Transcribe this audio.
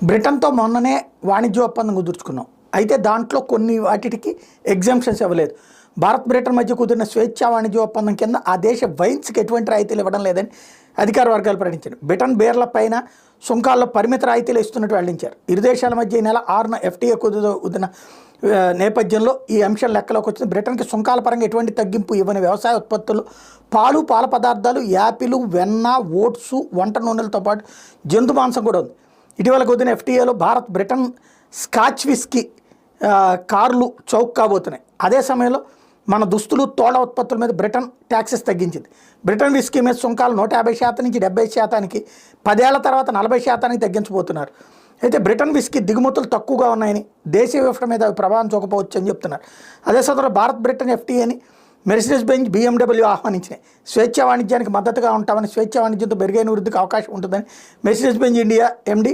బ్రిటన్తో మొన్ననే వాణిజ్య ఒప్పందం కుదుర్చుకున్నాం. అయితే దాంట్లో కొన్ని వాటికి ఎగ్జామ్షన్స్ ఇవ్వలేదు. భారత్ బ్రిటన్ మధ్య కుదిరిన స్వేచ్ఛా వాణిజ్య ఒప్పందం కింద ఆ దేశ వైన్స్కి ఎటువంటి రాయితీలు ఇవ్వడం లేదని అధికార వర్గాలు ప్రకటించారు. బ్రిటన్ బీర్ల పైన సుంకాల్లో పరిమిత రాయితీలు ఇస్తున్నట్టు వెల్లడించారు. ఇరు దేశాల మధ్య ఈ నెల 6న FTA కుదిరిన నేపథ్యంలో ఈ అంశం లెక్కలోకి వచ్చింది. బ్రిటన్కి సుంకాల పరంగా ఎటువంటి తగ్గింపు ఇవ్వని వ్యవసాయ ఉత్పత్తులు, పాలు, పాల పదార్థాలు, యాపిలు, వెన్న, ఓట్స్, వంట నూనెలతో పాటు జంతు మాంసం కూడా ఉంది. ఇటీవల కుదిరిన FTAలో భారత్, బ్రిటన్ స్కాచ్ విస్కీ కార్లు చౌక్ కాబోతున్నాయి. అదే సమయంలో మన దుస్తులు, తోళ్ల ఉత్పత్తుల మీద బ్రిటన్ ట్యాక్సెస్ తగ్గించింది. బ్రిటన్ విస్కీ మీద సుంకాలు 150% నుంచి 70%, 10 ఏళ్ల తర్వాత 40% తగ్గించబోతున్నారు. అయితే బ్రిటన్ విస్కీ దిగుమతులు తక్కువగా ఉన్నాయని, దేశీయ వ్యవస్థ మీద అవి ప్రభావం చూపవచ్చు అని చెప్తున్నారు. అదే సమయంలో భారత్, బ్రిటన్ FTAని మెర్సిడెస్ బెంజ్, BMW ఆహ్వానించినాయి. స్వేచ్ఛా వాణిజ్యానికి మద్దతుగా ఉంటామని, స్వేచ్ఛా వాణిజ్యంతో మెరుగైన వృద్ధికి అవకాశం ఉంటుందని మెర్సిడెస్ బెంజ్ ఇండియా MD